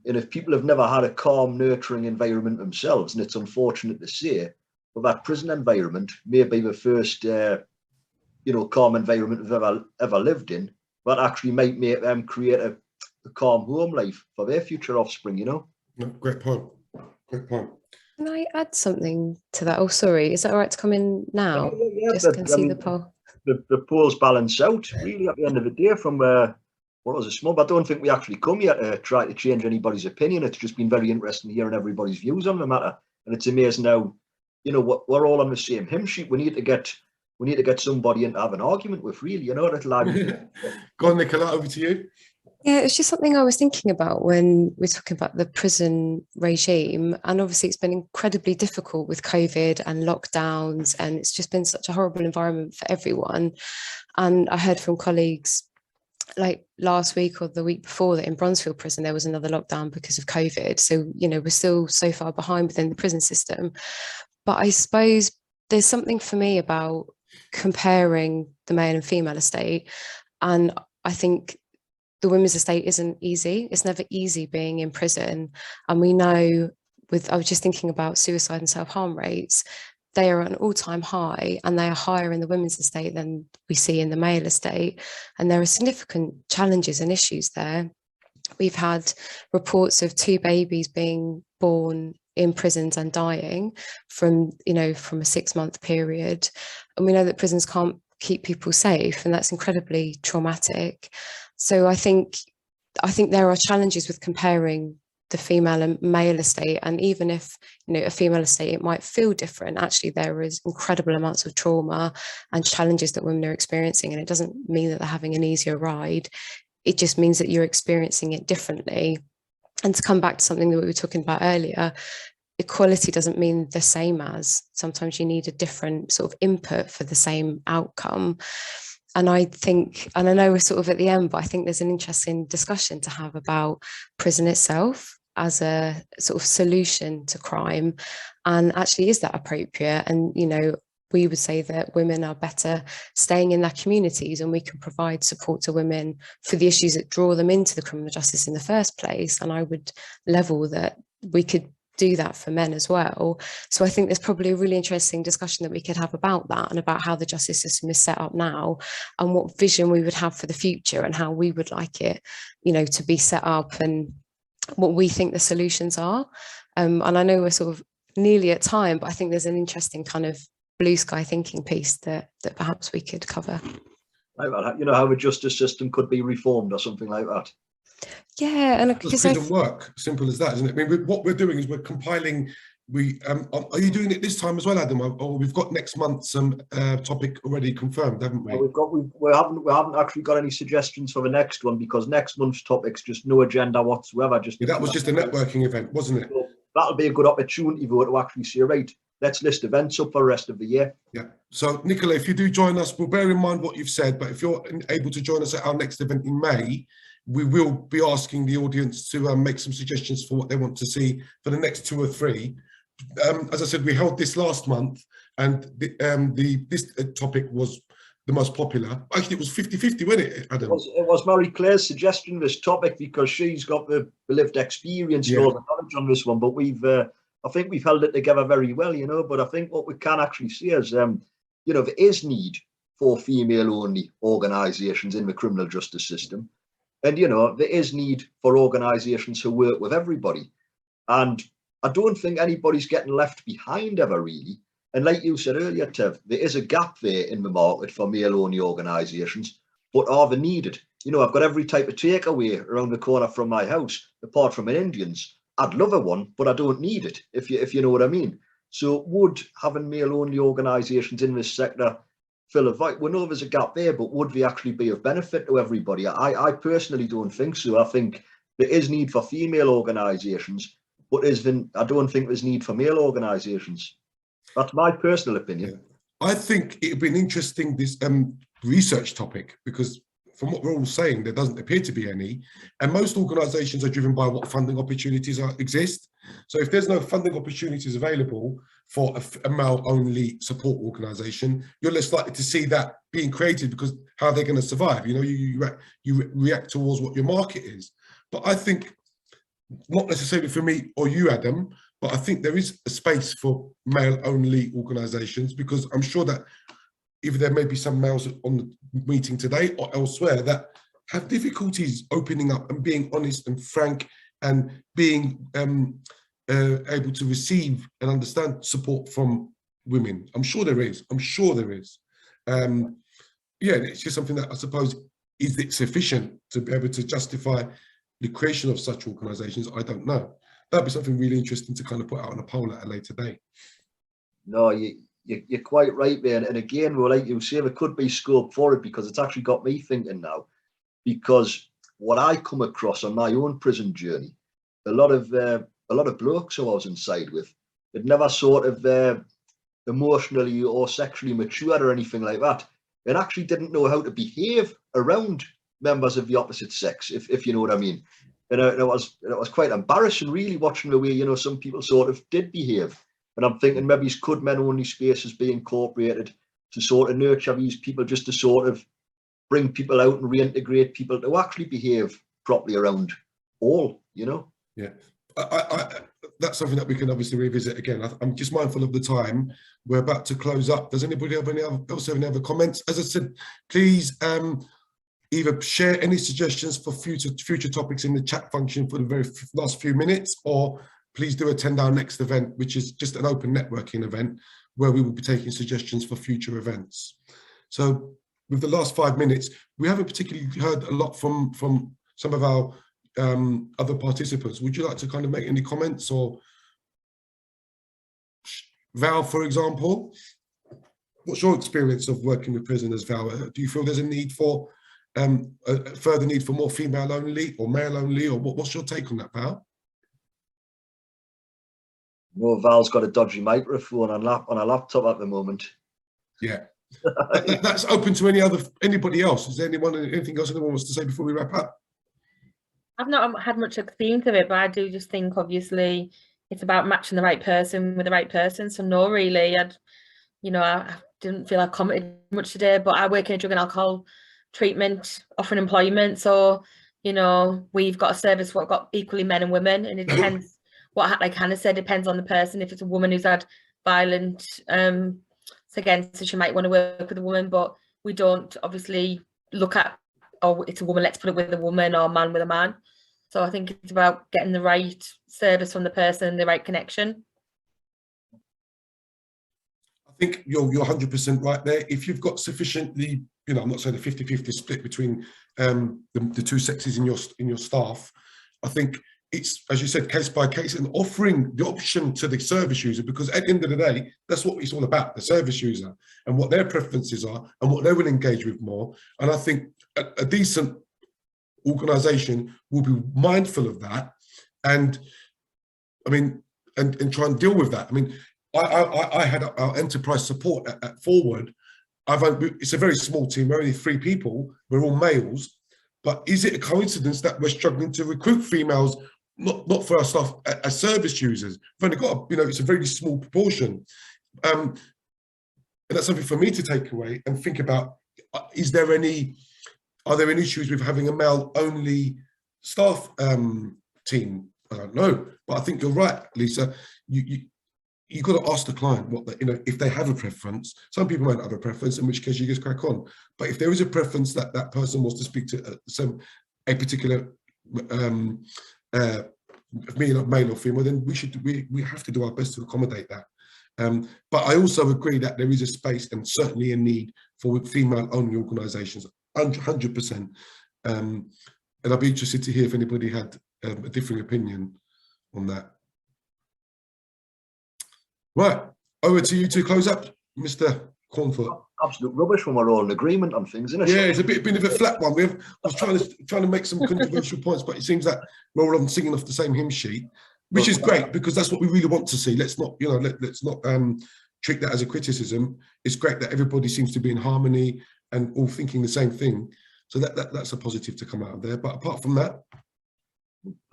And if people have never had a calm, nurturing environment themselves, and it's unfortunate to say, but that prison environment may be the first, calm environment they've ever lived in, that actually might make them create a calm home life for their future offspring, No, great point. Great point. Can I add something to that? Oh, sorry. Is that all right to come in now? Yeah, Just can see the poll. The polls balance out, really, at the end of the day, from what was a small, but I don't think we actually come here to try to change anybody's opinion. It's just been very interesting hearing everybody's views on the matter. And it's amazing now, we're all on the same hymn sheet. We need to get somebody in to have an argument with, really, Go on, Nicola, over to you. Yeah, it's just something I was thinking about when we're talking about the prison regime. And obviously it's been incredibly difficult with COVID and lockdowns, and it's just been such a horrible environment for everyone. And I heard from colleagues like last week or the week before that in Bronzefield prison there was another lockdown because of COVID. So, we're still so far behind within the prison system. But I suppose there's something for me about comparing the male and female estate. And I think the women's estate isn't easy. It's never easy being in prison. And we know I was just thinking about suicide and self-harm rates. They are at an all-time high, and they are higher in the women's estate than we see in the male estate. And there are significant challenges and issues there. We've had reports of 2 babies being born in prisons and dying from a 6-month period. And we know that prisons can't keep people safe, and that's incredibly traumatic. So I think there are challenges with comparing the female and male estate, and even if a female estate, it might feel different, actually there is incredible amounts of trauma and challenges that women are experiencing, and it doesn't mean that they're having an easier ride. It just means that you're experiencing it differently. And to come back to something that we were talking about earlier, equality doesn't mean the same as. Sometimes you need a different sort of input for the same outcome. And I think, and I know we're sort of at the end, but I think there's an interesting discussion to have about prison itself as a sort of solution to crime. And actually, is that appropriate? And, we would say that women are better staying in their communities, and we can provide support to women for the issues that draw them into the criminal justice in the first place. And I would level that we could do that for men as well. So I think there's probably a really interesting discussion that we could have about that, and about how the justice system is set up now, and what vision we would have for the future, and how we would like it, you know, to be set up, and what we think the solutions are. And I know we're sort of nearly at time, but I think there's an interesting kind of blue sky thinking piece that perhaps we could cover. You know, how a justice system could be reformed or something like that. Yeah, and Does prison work? Simple as that, isn't it? I mean, what we're doing is we're compiling. Are you doing it this time as well, Adam? Or we've got next month's topic already confirmed, haven't we? We haven't actually got any suggestions for the next one, because next month's topic's just no agenda whatsoever. That was just a networking event, wasn't it? So that'll be a good opportunity though to actually say, right, let's list events up for the rest of the year. Yeah. So Nicola, if you do join us, we'll bear in mind what you've said. But if you're able to join us at our next event in May, we will be asking the audience to make some suggestions for what they want to see for the next 2 or 3. As I said, we held this last month, and this topic was the most popular. Actually, it was 50-50, wasn't it, Adam? It was Mary Claire's suggestion, this topic, because she's got the lived experience and all the knowledge on this one. But I think we've held it together very well, you know. But I think what we can actually see is, you know, there is need for female-only organisations in the criminal justice system. And, you know, there is need for organisations who work with everybody. And I don't think anybody's getting left behind ever, really. And like you said earlier, Tev, there is a gap there in the market for male-only organisations, but are they needed? You know, I've got every type of takeaway around the corner from my house, apart from an Indian's. I'd love a one, but I don't need it, if you know what I mean. So would having male-only organisations in this sector fill a void? We know there's a gap there, but would they actually be of benefit to everybody? I personally don't think so. I think there is need for female organisations, but I don't think there's need for male organisations. That's my personal opinion. Yeah. I think it would be an interesting research topic, because from what we're all saying, there doesn't appear to be any. And most organisations are driven by what funding opportunities exist. So if there's no funding opportunities available for a male-only support organisation, you're less likely to see that being created, because how are they going to survive? You know, you react towards what your market is. But I think, not necessarily for me or you, Adam, but I think there is a space for male-only organisations, because I'm sure that either there may be some males on the meeting today or elsewhere that have difficulties opening up and being honest and frank and being able to receive and understand support from women. I'm sure there is. Yeah, it's just something that I suppose, is it sufficient to be able to justify the creation of such organisations? I don't know. That'd be something really interesting to kind of put out on a poll at a later date. No, you're quite right there. And again, well, like you say, there could be scope for it, because it's actually got me thinking now. Because what I come across on my own prison journey, a lot of blokes who I was inside with, had never sort of emotionally or sexually matured or anything like that, and actually didn't know how to behave around members of the opposite sex, if you know what I mean. And it was quite embarrassing, really, watching the way, you know, some people sort of did behave. And I'm thinking, maybe could men-only spaces be incorporated to sort of nurture these people, just to sort of bring people out and reintegrate people to actually behave properly around all, you know? Yeah, that's something that we can obviously revisit again. I'm just mindful of the time. We're about to close up. Does anybody have any other comments? As I said, please either share any suggestions for future topics in the chat function for the very last few minutes, or please do attend our next event, which is just an open networking event where we will be taking suggestions for future events. So with the last 5 minutes, we haven't particularly heard a lot from some of our other participants. Would you like to kind of make any comments? Or Val, for example, what's your experience of working with prisoners, Val? Do you feel there's a need for a further need for more female only or male only, or what's your take on that, Val? Well, Val's got a dodgy microphone on a laptop at the moment. Yeah. That's open to anybody else. Is there anything else anyone wants to say before we wrap up? I've not had much experience of it, but I do just think, obviously, it's about matching the right person with the right person. So no, really, I didn't feel I commented much today, but I work in a drug and alcohol treatment, offering employment. So, you know, we've got a service where we've got equally men and women, and it depends what like Hannah said, depends on the person. If it's a woman who's had violent against her, she might want to work with a woman, but we don't obviously look at, oh, it's a woman, let's put it with a woman, or a man with a man. So I think it's about getting the right service from the person, the right connection. I think you're 100% right there. If you've got sufficiently, you know, I'm not saying a 50-50 split between the two sexes in your staff, I think it's, as you said, case by case, and offering the option to the service user, because at the end of the day, that's what it's all about, the service user and what their preferences are and what they will engage with more. And I think a decent organisation will be mindful of that, and I mean, and try and deal with that. I mean, I had our enterprise support at Forward. It's a very small team. We're only 3 people. We're all males. But is it a coincidence that we're struggling to recruit females, not for our staff, as service users? We've only got, you know, it's a very small proportion. And that's something for me to take away and think about. Are there any issues with having a male-only staff team? I don't know, but I think you're right, Lisa. You've got to ask the client what you know, if they have a preference. Some people might not have a preference, in which case you just crack on. But if there is a preference that that person wants to speak to a particular male or female, then we have to do our best to accommodate that. But I also agree that there is a space and certainly a need for female-only organisations, 100%. And I'd be interested to hear if anybody had a differing opinion on that. Right, over to you to close up, Mr. Cornfoot. Absolute rubbish when we're all in agreement on things, isn't it? Yeah, it's a bit of a flat one. I was trying to make some controversial points, but it seems that we're all singing off the same hymn sheet, which is great because that's what we really want to see. Let's not, you know, let's not treat that as a criticism. It's great that everybody seems to be in harmony and all thinking the same thing. So that's a positive to come out of there. But apart from that,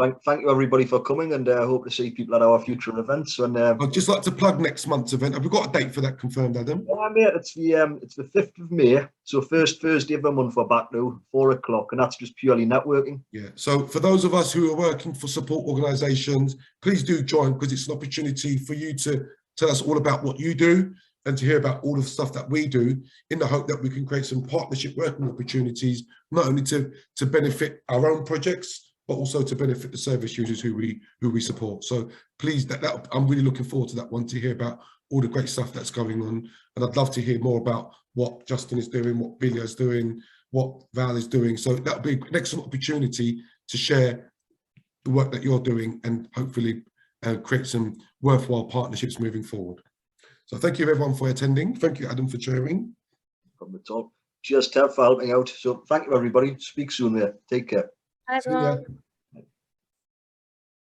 thank you everybody for coming, and I hope to see people at our future events. And I'd just like to plug next month's event. Have we got a date for that confirmed, Adam? yeah, mate, it's the 5th of May, so first Thursday of the month we're back now, 4 o'clock, and that's just purely networking. Yeah, so for those of us who are working for support organisations, please do join, because it's an opportunity for you to tell us all about what you do and to hear about all of the stuff that we do, in the hope that we can create some partnership working opportunities, not only to benefit our own projects, but also to benefit the service users who we support. So please, I'm really looking forward to that one, to hear about all the great stuff that's going on. And I'd love to hear more about what Justin is doing, what Billy is doing, what Val is doing. So that'll be an excellent opportunity to share the work that you're doing and hopefully create some worthwhile partnerships moving forward. So thank you everyone for attending. Thank you, Adam, for chairing. From the top. Cheers, Tev, for helping out. So thank you everybody. Speak soon, mate. Take care. Hi, See ya. everyone.